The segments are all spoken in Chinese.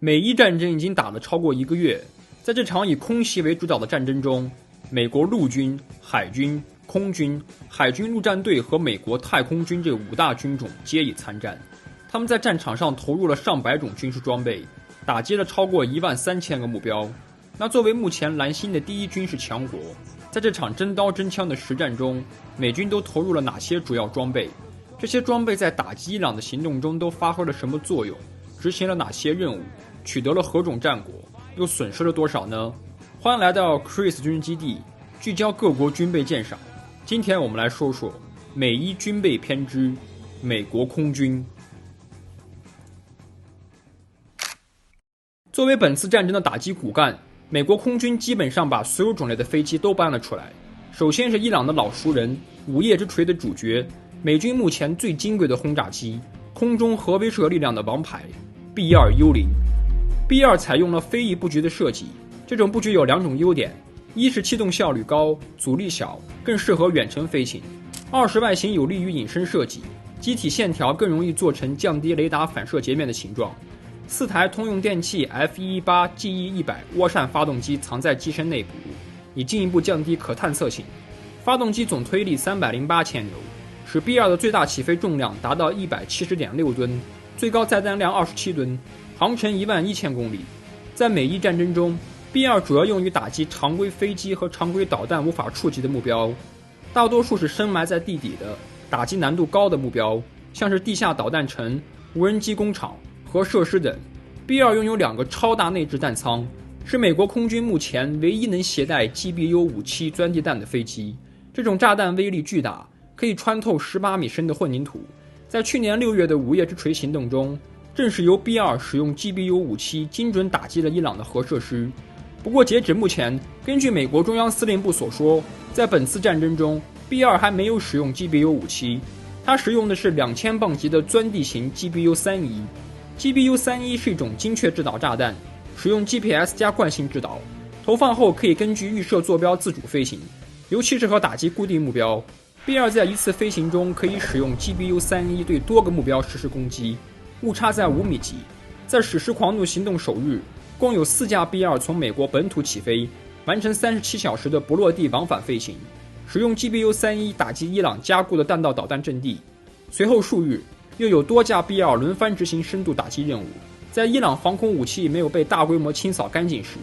美伊戰爭已經打了超過1個月，在這場以空襲為主導的戰爭中，美國陸軍、海軍、空軍、海軍陸戰隊和美國太空軍這5大軍種皆已參戰。他們在戰場上投入了上百種軍事裝備，打擊了超過13000個目標。那作為目前藍星的第一軍事強國，在這場真刀真槍的實戰中，美軍都投入了哪些主要裝備？這些裝備在打擊伊朗的行動中都發揮了什麼作用？執行了哪些任務？取得了何種戰果？又損失了多少呢？歡迎來到 Chris 軍事基地，聚焦各國軍備鑑賞。今天我們來說說美伊軍備篇之美國空軍。作為本次戰爭的打擊骨幹，美國空軍基本上把所有種類的飛機都搬了出來。首先是伊朗的老熟人，午夜之錘的主角，美軍目前最金貴的轟炸機，空中核威慑力量的王牌 B-2 幽靈。B-2 採用了飞翼布局的設計，這種布局有2種優點：一是氣動效率高，阻力小，更適合遠程飛行；二是外形有利於隱身設計，機體線條更容易做成降低雷達反射截面的形狀。4台通用電氣 F118 GE100 涡扇發動機藏在機身內部，以進一步降低可探測性。發動機總推力308千牛，使 B-2 的最大起飛重量達到170.6噸，最高載彈量27噸，航程11000公里。在美伊戰爭中， B-2 主要用於打擊常規飛機和常規導彈無法觸及的目標，大多數是深埋在地底的打擊難度高的目標，像是地下導彈城、無人機工廠、核設施等。 B-2 擁有2個超大內置彈艙，是美國空軍目前唯一能攜帶 GBU-57 鑽地彈的飛機。這種炸彈威力巨大，可以穿透18米深的混凝土。在去年6月的午夜之錘行動中，正是由 B-2 使用 GBU-57 精準打擊了伊朗的核設施。不過截止目前，根據美國中央司令部所說，在本次戰爭中 B-2 還沒有使用 GBU-57， 它使用的是2000磅級的鑽地型 GBU-31。GBU-31 是一種精確制導炸彈，使用 GPS 加慣性制導，投放後可以根據預設坐標自主飛行，尤其適合打擊固定目標。B-2 在一次飛行中可以使用 GBU-31 對多個目標實施攻擊，誤差在5米級。在史詩狂怒行動首日，共有4架 B-2 從美國本土起飛，完成37小時的不落地往返飛行，使用 GBU-31 打擊伊朗加固的彈道導彈陣地。隨後數日，又有多架 B-2 輪番執行深度打擊任務。在伊朗防空武器沒有被大規模清掃乾淨時，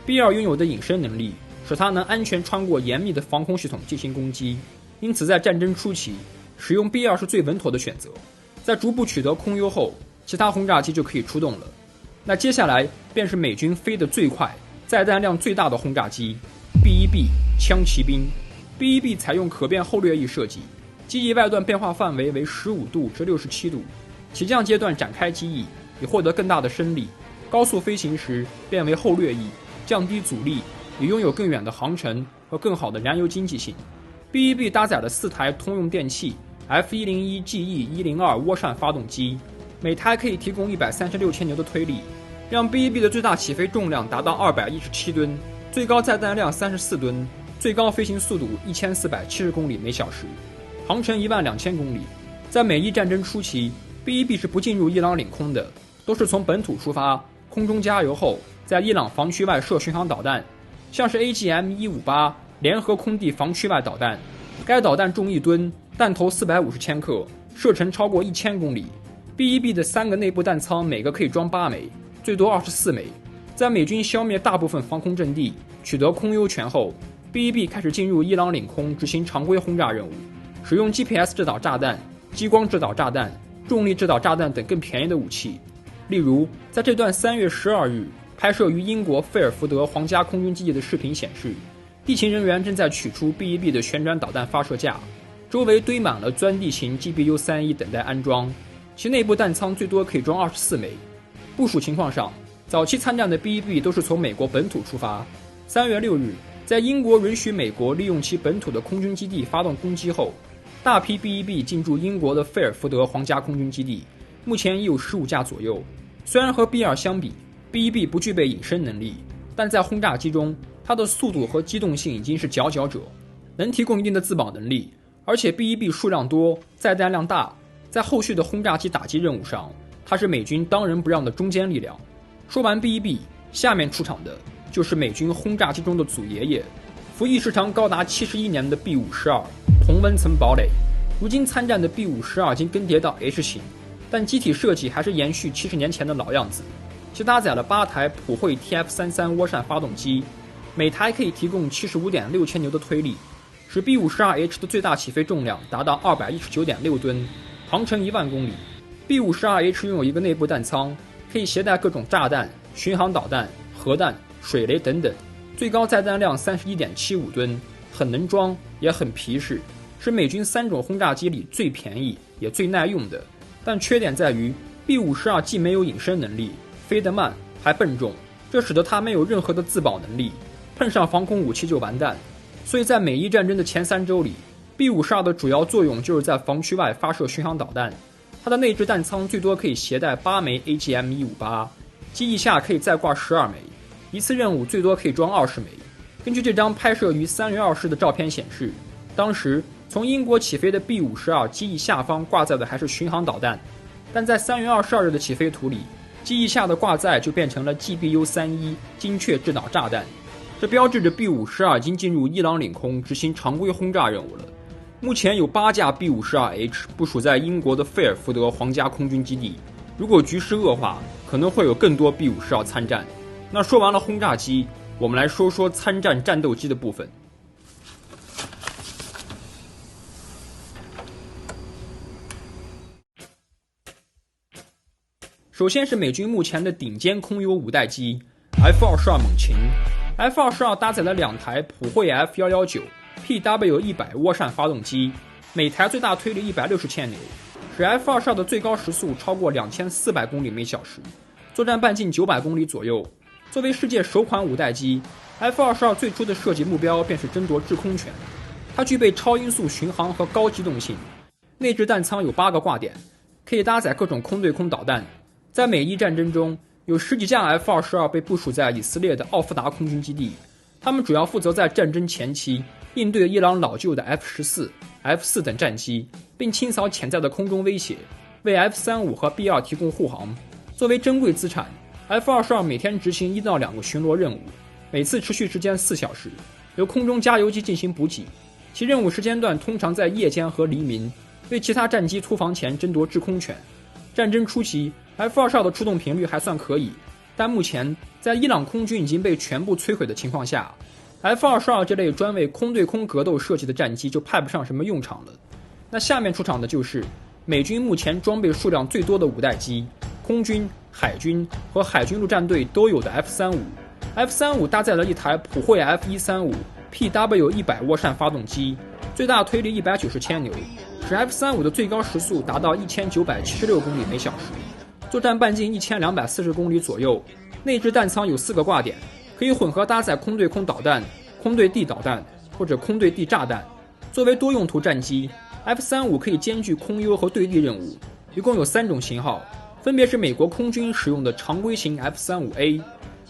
B-2 擁有的隱身能力使它能安全穿過嚴密的防空系統進行攻擊。因此在戰爭初期，使用 B-2 是最穩妥的選擇。在逐步取得空優後，其他轟炸機就可以出動了。那接下來便是美軍飛得最快、載彈量最大的轟炸機 B-1B 槍騎兵。B-1B 採用可變後掠翼設計，機翼外段變化範圍為15度至67度，起降階段展開機翼以獲得更大的升力，高速飛行時變為後掠翼，降低阻力，以擁有更遠的航程和更好的燃油經濟性。B-1B 搭載了4台通用電氣 F101 GE102 渦扇發動機，每台可以提供136千牛的推力，讓 B-1B 的最大起飛重量達到217噸，最高載彈量34噸，最高飛行速度1470公里每小時，航程12000公里。在美伊戰爭初期， B-1B 是不進入伊朗領空的，都是從本土出發，空中加油後，在伊朗防區外射巡航導彈，像是 AGM-158 聯合空地防區外導彈，該導彈重1噸，彈頭450千克，射程超過1000公里。B-1B 的3個內部彈艙每個可以裝8枚，最多24枚。在美軍消滅大部分防空陣地，取得空優權後， B-1B 開始進入伊朗領空執行常規轟炸任務，使用 GPS 制導炸彈、激光制導炸彈、重力制導炸彈等更便宜的武器。例如，在這段3月12日拍攝於英國費爾福德皇家空軍基地的視頻顯示，地勤人員正在取出 B-1B 的旋轉導彈發射架，周圍堆滿了鑽地型 GBU-31 等待安裝，其內部彈艙最多可以裝24枚。部署情況上，早期參戰的 B-1B 都是從美國本土出發。3月6日，在英國允許美國利用其本土的空軍基地發動攻擊後，大批 B-1B 進駐英國的費爾福德皇家空軍基地，目前已有15架左右。雖然和 B-2 相比， B-1B 不具備隱身能力，但在轟炸機中，它的速度和機動性已經是佼佼者，能提供一定的自保能力。而且 B-1B 數量多，載彈量大，在後續的轟炸機打擊任務上，它是美軍當仁不讓的中堅力量。說完 B-1B， 下面出場的就是美軍轟炸機中的祖爺爺，服役時長高達71年的 B-52同溫層堡壘。如今參戰的 B-52已經更迭到 H 型，但機體設計還是延續70年前的老樣子，其搭載了8台普惠 TF33 渦扇發動機，每台可以提供 75.6 千牛的推力，使 B-52H 的最大起飛重量達到 219.6 噸，航程1萬公里。B-52H 擁有一個內部彈艙，可以攜帶各種炸彈、巡航導彈、核彈、水雷等等，最高載彈量 31.75 噸，很能裝，也很皮實，是美軍3種轟炸機裡最便宜也最耐用的。但缺點在於 B-52既沒有隱身能力，飛得慢，還笨重，這使得它沒有任何的自保能力，碰上防空武器就完蛋。所以在美伊戰爭的前3周裡， B-52的主要作用就是在防區外發射巡航導彈。它的內置彈艙最多可以攜帶8枚 AGM-158， 機翼下可以再掛12枚，一次任務最多可以裝20枚。根據這張拍攝於3月20日的照片顯示，當時從英國起飛的 B-52機翼下方掛載的還是巡航導彈，但在3月22日的起飛圖裡，機翼下的掛載就變成了 GBU-31精確制導炸彈，這標誌着 B-52已經進入伊朗領空執行常規轟炸任務了。目前有8架 B-52H 部署在英國的費爾福德皇家空軍基地，如果局勢惡化，可能會有更多 B-52參戰。那說完了轟炸機，我們來說說參戰戰鬥機的部分。首先是美軍目前的頂尖空优5代機 F-22猛禽。F-22搭載了2台普惠 F-119PW100 渦扇發動機，每台最大推力160千牛，使 F-22的最高時速超過2400公里每小時，作戰半徑900公里左右。作為世界首款5代機 ，F-22最初的設計目標便是爭奪制空權。它具備超音速巡航和高機動性，內置彈艙有8個掛點，可以搭載各種空對空導彈。在美伊戰爭中，有10幾架 F-22被部署在以色列的奧夫達空軍基地，他們主要負責在戰爭前期應對伊朗老舊的 F-14、F-4 等戰機，並清掃潛在的空中威脅，為 F-35和 B-2提供護航。作為珍貴資產， F-22每天執行1到2個巡邏任務，每次持續時間4小時，由空中加油機進行補給。其任務時間段通常在夜間和黎明，為其他戰機突防前爭奪制空權。戰爭初期， F-22的出動頻率還算可以，但目前在伊朗空軍已經被全部摧毀的情況下， F-22這類專為空對空格鬥設計的戰機就派不上什麼用場了。那下面出場的就是美軍目前裝備數量最多的5代機，空軍、海軍和海軍陸戰隊都有的 F-35。F-35搭載了一台普惠 F-135PW100 渦扇發動機，最大推力190千牛，使 F-35的最高時速達到1976公里每小時，作戰半徑1240公里左右。內置彈艙有4個掛點，可以混合搭載空對空導彈、空對地導彈或者空對地炸彈。作為多用途戰機， F-35可以兼具空優和對地任務，一共有3種型號，分別是美國空軍使用的常規型 F-35A，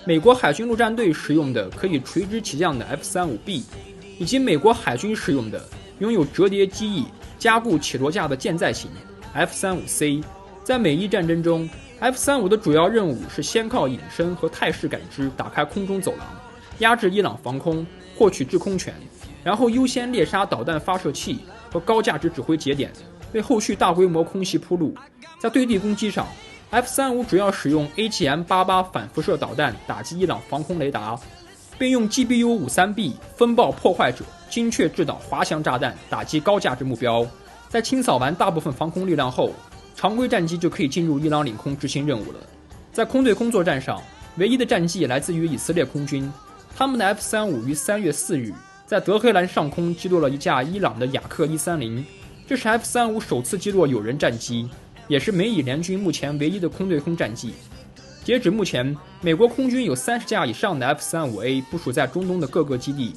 美國海軍陸戰隊使用的可以垂直起降的 F-35B， 以及美國海軍使用的擁有折疊機翼、加固起落架的艦載型 F-35C。 在美伊戰爭中， F-35的主要任務是先靠隱身和態勢感知打開空中走廊，壓制伊朗防空，獲取制空權，然後優先獵殺導彈發射器和高價值指揮節點，為後續大規模空襲鋪路。在對地攻擊上， F-35主要使用 AGM-88 反輻射導彈打擊伊朗防空雷達，並用 GBU-53B 風暴破壞者精確制導滑翔炸彈打擊高價值目標。在清掃完大部分防空力量後，常規戰機就可以進入伊朗領空執行任務了。在空對空作戰上，唯一的戰績來自於以色列空軍，他們的 F-35於3月4日在德黑蘭上空擊落了一架伊朗的雅克130，這是 F-35首次擊落有人戰機，也是美以聯軍目前唯一的空對空戰績。截止目前，美國空軍有30架以上的 F-35A 部署在中東的各個基地，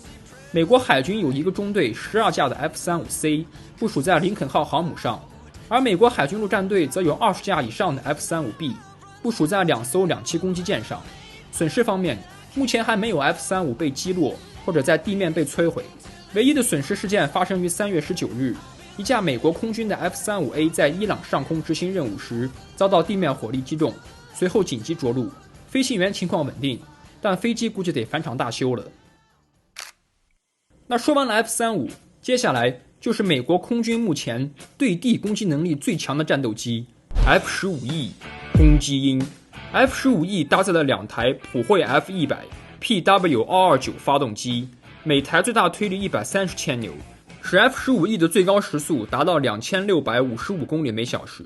美國海軍有一個中隊12架的 F-35C 部署在林肯號航母上，而美國海軍陸戰隊則有20架以上的 F-35B 部署在2艘2栖攻擊艦上。損失方面，目前還沒有 F-35被擊落或者在地面被摧毀，唯一的損失事件發生於3月19日，一架美國空軍的 F-35A 在伊朗上空執行任務時遭到地面火力擊中，隨後緊急着陸，飛行員情況穩定，但飛機估計得返廠大修了。那說完了 F-35，接下來就是美國空軍目前對地攻擊能力最強的戰鬥機 F-15E 攻擊鷹。F-15E 搭載了2台普惠 F-100 PW229 發動機，每台最大推力130千牛，使 F-15E 的最高時速達到2655公里每小時，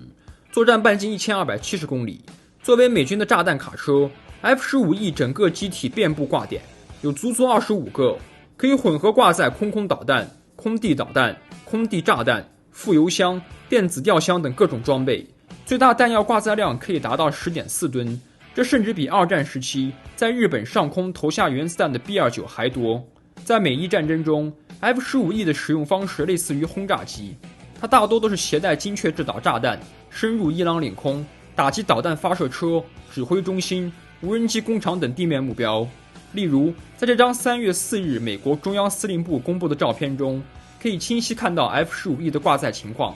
作戰半徑1270公里。作為美軍的炸彈卡車， F-15E 整個機體遍布掛點，有足足25個，可以混合掛載空空導彈、空地導彈、空地炸彈、副油箱、電子吊箱等各種裝備，最大彈藥掛載量可以達到 10.4 噸，這甚至比二戰時期在日本上空投下原子彈的 B-29 還多。在美伊戰爭中， F-15E 的使用方式類似於轟炸機，它大多都是攜帶精確制導炸彈，深入伊朗領空，打擊導彈發射車、指揮中心、無人機工廠等地面目標。例如，在這張3月4日美國中央司令部公布的照片中，可以清晰看到 F-15E 的掛載情況。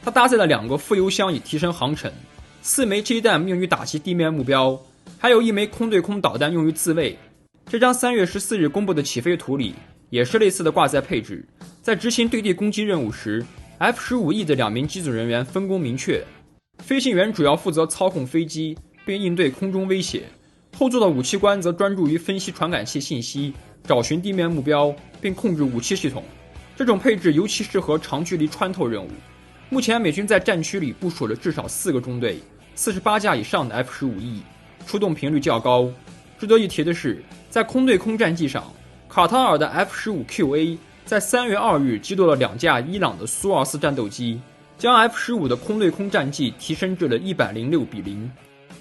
它搭載了2個副油箱以提升航程，4枚 J 彈用於打擊地面目標，還有1枚空對空導彈用於自衛。這張3月14日公布的起飛圖裡也是類似的掛載配置。在執行對地攻擊任務時， F-15E 的2名機組人員分工明確，飛行員主要負責操控飛機並應對空中威脅，後座的武器官則專注於分析傳感器信息，找尋地面目標並控制武器系統。這種配置尤其適合長距離穿透任務。目前美軍在戰區裡部署了至少4個中隊，48架以上的 F-15E， 出動頻率較高。值得一提的是，在空對空戰績上，卡塔爾的 F-15QA 在3月2日擊落了2架伊朗的蘇24戰鬥機，將 F-15的空對空戰績提升至了106-0。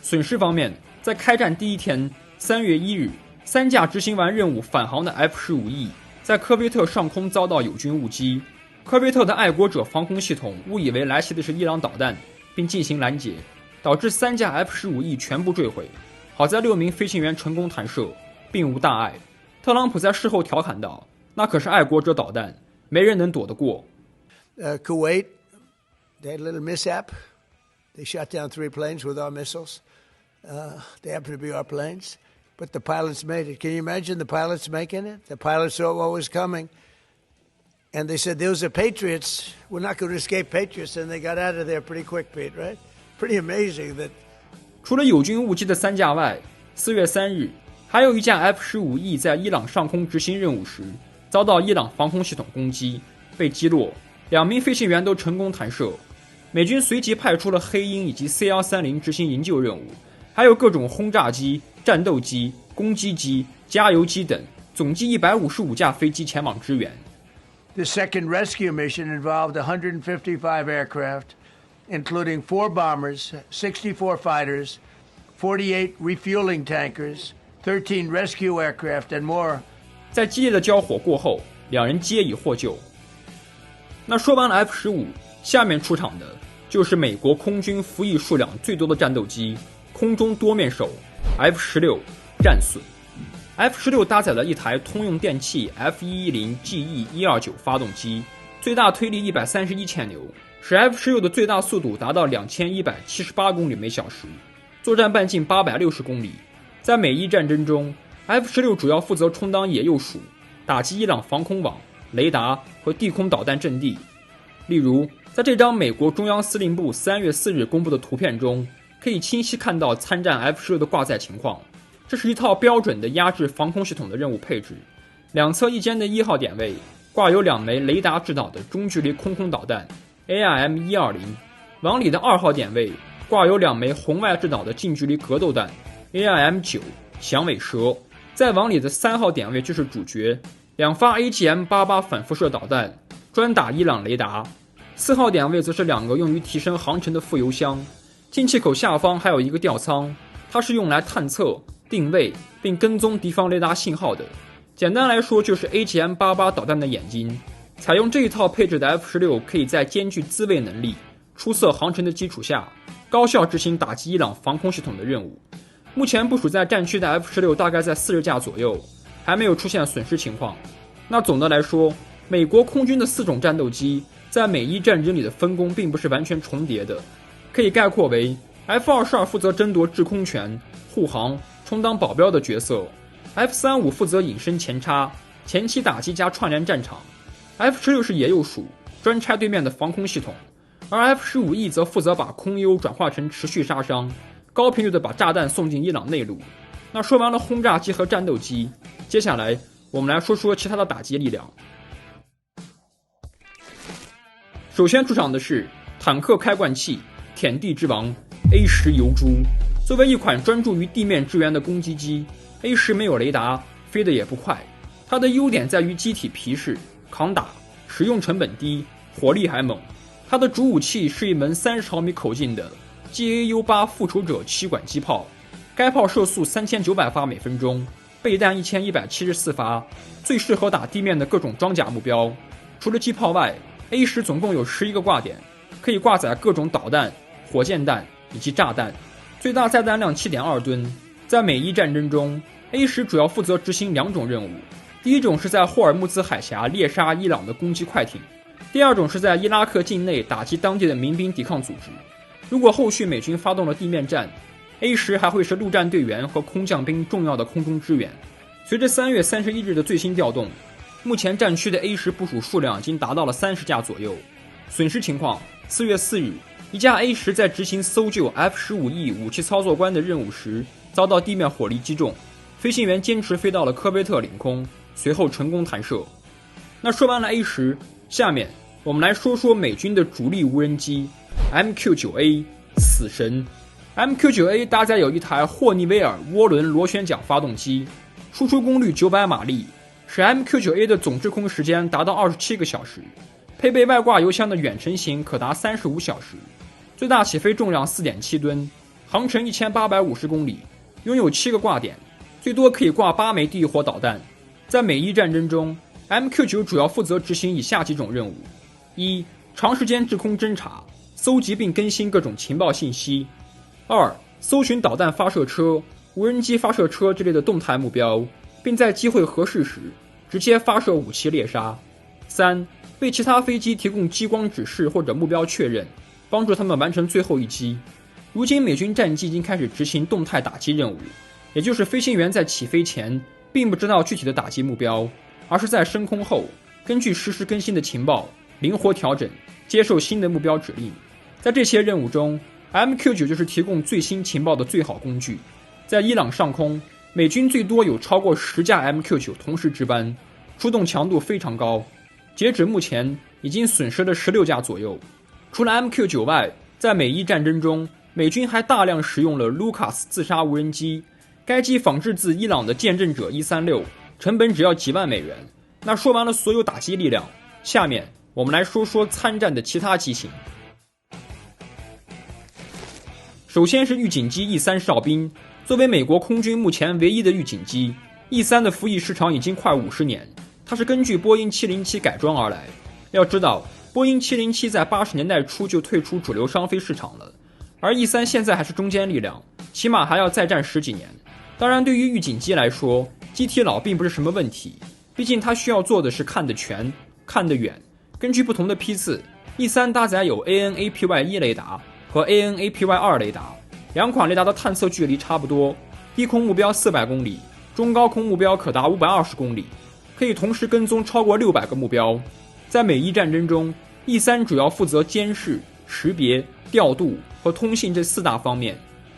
損失方面，在開戰第一天3月1日，3架執行完任務返航的 F-15E 在科威特上空遭到友軍誤擊，科威特的愛國者防空系統誤以為來襲的是伊朗導彈，並進行攔截，導致3架 F-15E 全部墜毀。好在6名飛行員成功彈射，並無大礙。特朗普在事後調侃道：“那可是愛國者導彈，沒人能躲得過。” Kuwait, they had a little mishap. They shot down 3 planes with our missiles. They happened to be our planes, but the pilots made it. Can you imagine the pilots making it? The pilots saw what was coming, and they said, those are Patriots. We're not going to escape Patriots, and they got out of there pretty quick, Pete, right? Pretty amazing that. 除了友軍誤擊的3架外，4月3日，還有1架 F-15E 在伊朗上空執行任務時，遭到伊朗防空系統攻擊，被擊落，2名飛行員都成功彈射。美軍隨即派出了黑鷹以及 C-130執行營救任務，還有各種轟炸機、戰鬥機、攻擊機、加油機等，總計155架飛機前往支援。The second rescue mission involved 155 aircraft, including 4 bombers, 64 fighters, 48 refueling tankers, 13 rescue aircraft, and more. 在激烈的交火過後，2人皆已獲救。那說完了 F-15， 下面出場的就是美國空軍服役數量最多的戰鬥機——空中多面手 F-16戰損。F-16搭載了1台通用電氣 F-110 GE129 發動機，最大推力131千牛，使 F-16的最大速度達到2178公里每小時，作戰半徑860公里。在美伊戰爭中， F-16主要負責充當野鼬鼠，打擊伊朗防空網、雷達和地空導彈陣地。例如，在這張美國中央司令部3月4日公布的圖片中，可以清晰看到參戰 F-16的掛載情況。這是一套標準的壓制防空系統的任務配置，兩側翼間的1號點位掛有2枚雷達制導的中距離空導彈 AIM-120， 往裡的2號點位掛有2枚紅外制導的近距離格鬥彈 AIM-9 響尾蛇，再往裡的3號點位就是主角，2發 AGM-88 反輻射導彈，專打伊朗雷達。4號點位則是2個用於提升航程的副油箱，進氣口下方還有一個吊艙，它是用來探測、定位並跟蹤敵方雷達信號的。簡單來說，就是 AGM-88 導彈的眼睛。採用這一套配置的 F-16可以在兼具自衛能力、出色航程的基礎下，高效執行打擊伊朗防空系統的任務。目前部署在戰區的 F-16大概在40架左右，還沒有出現損失情況。那總的來說，美國空軍的4種戰鬥機在美伊戰爭裡的分工並不是完全重疊的，可以概括為 F-22負責爭奪制空權、護航、充當保鏢的角色。F-35負責隱身前插、前期打擊加串聯戰場。F-16是野鼬鼠，專拆對面的防空系統，而 F-15E 則負責把空優轉化成持續殺傷，高頻率的把炸彈送進伊朗內陸。那說完了轟炸機和戰鬥機，接下來我們來說說其他的打擊力量。首先出場的是坦克開罐器舔地之王 A10 疣豬。作為一款專注於地面支援的攻擊機， A10 沒有雷達，飛得也不快。它的優點在於機體皮實抗打，使用成本低，火力還猛。它的主武器是一門30毫米口徑的 GAU-8 復仇者7管机炮，該炮射速3900發每分鐘，備彈1174發，最適合打地面的各種裝甲目標。除了機炮外， A10 總共有11個掛點，可以掛載各種導彈、火箭彈以及炸彈，最大載彈量7.2噸。在美伊戰爭中， A10 主要負責執行兩種任務，第一種是在霍爾木茲海峽獵殺伊朗的攻擊快艇，第二種是在伊拉克境內打擊當地的民兵抵抗組織。如果後續美軍發動了地面戰， A10 還會是陸戰隊員和空降兵重要的空中支援。隨着3月31日的最新調動，目前戰區的 A10 部署數量已經達到了30架左右。損失情況：4月4日，一架 A10 在執行搜救 F-15E 武器操作官的任務時，遭到地面火力擊中，飛行員堅持飛到了科威特領空，隨後成功彈射。那說完了 A10， 下面我們來說說美軍的主力無人機 MQ-9A 死神。MQ-9A 搭載有一台霍尼韦爾渦輪螺旋桨發動機，輸出功率900馬力，使 MQ-9A 的總制空時間達到27個小時，配備外掛油箱的遠程型可達35小時，最大起飛重量 4.7 噸，航程1850公里，擁有7個掛點，最多可以掛8枚地獄火導彈。在美伊戰爭中， MQ-9 主要負責執行以下幾種任務：一、長時間制空偵察，搜集並更新各種情報信息；二、搜尋導彈發射車、無人機發射車之類的動態目標，並在機會合適時直接發射武器獵殺；三、為其他飛機提供激光指示或者目標確認，幫助他們完成最後一擊。如今美軍戰機已經開始執行動態打擊任務，也就是飛行員在起飛前並不知道具體的打擊目標，而是在升空後根據實時更新的情報靈活調整，接受新的目標指令。在這些任務中， MQ-9 就是提供最新情報的最好工具。在伊朗上空，美軍最多有超過10架 MQ-9 同時值班，出動強度非常高，截止目前已經損失了16架左右。除了 MQ-9 外，在美伊戰爭中，美軍還大量使用了盧卡斯自殺無人機，該機仿製自伊朗的見證者136，成本只要幾萬美元。那說完了所有打擊力量，下面我們來說說參戰的其他機型。首先是預警機 E3 哨兵，作為美國空軍目前唯一的預警機， E3 的服役時長已經快50年，它是根據波音707改裝而來。要知道，波音707在80年代初就退出主流商飞市场了，而 E3 現在還是中坚力量，起碼還要再戰10幾年。當然，對於預警機來說，機體老並不是什麼問題，畢竟它需要做的是看得全、看得遠。根據不同的批次， E3 搭載有 AN/APY-1 雷達和 AN/APY-2 雷達，兩款雷達的探測距離差不多，低空目標400公里，中高空目標可達520公里，可以同時跟蹤超過600個目標。在美伊戰爭中， E3 主要負責監視、識別、調度和通信這4大方面。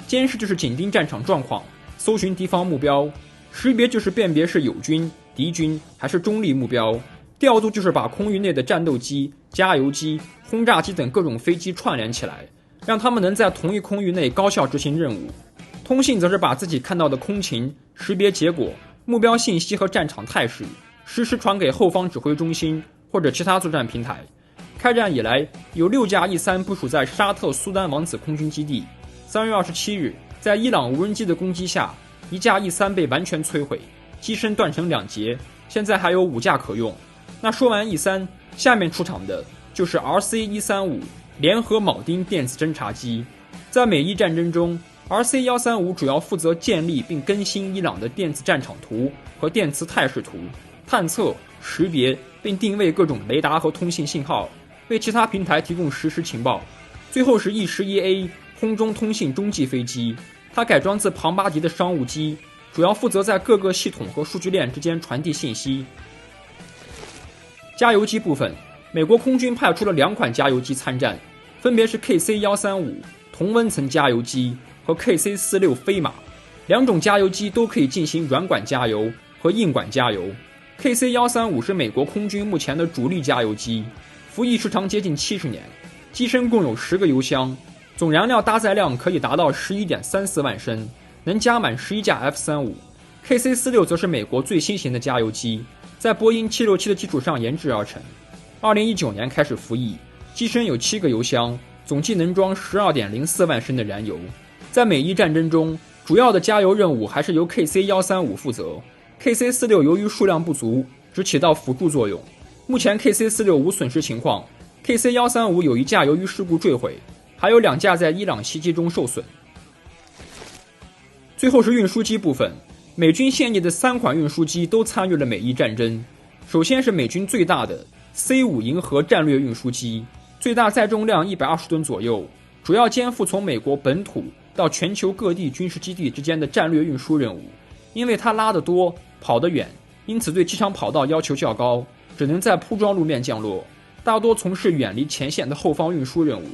監視就是緊盯戰場狀況，搜尋敵方目標；識別就是辨別是友軍、敵軍還是中立目標；調度就是把空域內的戰鬥機、加油機、轟炸機等各種飛機串聯起來，讓他們能在同一空域內高效執行任務。通信則是把自己看到的空情、識別結果、目標信息和戰場態勢實時傳給後方指揮中心或者其他作戰平台。開戰以來，有6架 E3 部署在沙特蘇丹王子空軍基地。3月27日，在伊朗無人機的攻擊下，一架 E3 被完全摧毀，機身斷成2截，現在還有5架可用。那說完 E3， 下面出場的就是 RC-135 聯合鉚釘電子偵察機。在美伊戰爭中， RC-135 主要負責建立並更新伊朗的電子戰場圖和電磁態勢圖，探測、識別並定位各種雷達和通信信號，為其他平台提供實時情報。最後是 E11A 空中通信中繼飛機，它改裝自龐巴迪的商務機，主要負責在各個系統和數據鏈之間傳遞信息。加油機部分，美國空軍派出了2款加油機參戰，分別是 KC-135 同溫層加油機和 KC-46 飛馬。2種加油機都可以進行軟管加油和硬管加油。KC-135 是美國空軍目前的主力加油機，服役時長接近70年，機身共有10個油箱，總燃料搭載量可以達到 11.34 萬升，能加滿11架 F-35。KC-46 則是美國最新型的加油機，在波音767的基礎上研制而成。2019年開始服役，機身有7個油箱，總計能裝 12.04 萬升的燃油。在美伊戰爭中，主要的加油任務還是由 KC-135 負責。KC-46 由於數量不足，只起到輔助作用。目前 KC-46 無損失情況， KC-135 有1架由於事故墜毀，還有2架在伊朗襲擊中受損。最後是運輸機部分，美軍現役的3款運輸機都參與了美伊戰爭。首先是美軍最大的 C-5 銀河戰略運輸機，最大載重量120噸左右，主要肩負從美國本土到全球各地軍事基地之間的戰略運輸任務。因為它拉得多，跑得遠，因此对機場跑道要求較高，只能在鋪裝路面降落，大多從事遠離前線的後方運輸任務。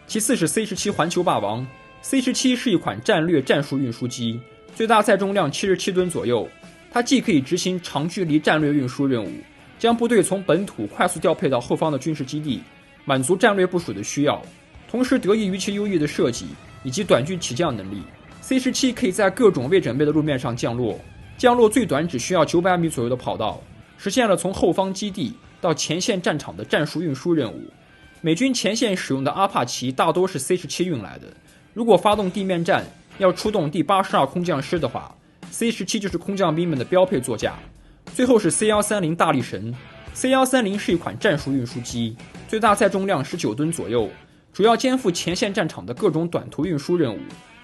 其次是 C-17 環球霸王， C-17 是一款戰略戰術運輸機，最大載重量77噸左右，它既可以執行長距離戰略運輸任務，將部隊從本土快速調配到後方的軍事基地，滿足戰略部署的需要，同時得益於其優異的設計以及短距起降能力。C-17 可以在各種未準備的路面上降落，降落最短只需要900米左右的跑道，實現了從後方基地到前線戰場的戰術運輸任務。美軍前線使用的阿帕奇大多是 C-17 運來的，如果發動地面戰要出動第82空降師的話， C-17 就是空降兵們的標配座駕。最後是 C-130 大力神， C-130 是一款戰術運輸機，最大載重量19噸左右，主要肩負前線戰场的各種短途運輸任務，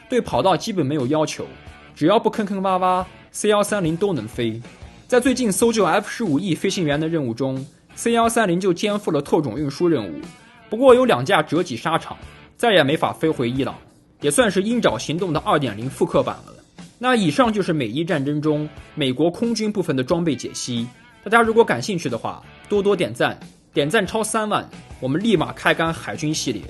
對跑道基本沒有要求，只要不坑坑洼洼 C-130 都能飛。在最近搜救 F-15E 飛行員的任務中， C-130 就肩負了特種運輸任務，不過有2架折戟沙場，再也沒法飛回伊朗，也算是鷹爪行動的 2.0 復刻版了。那以上就是美伊戰爭中美國空軍部分的裝備解析，大家如果感興趣的話，多多點讚，點讚超3萬，我們立馬開幹海軍系列。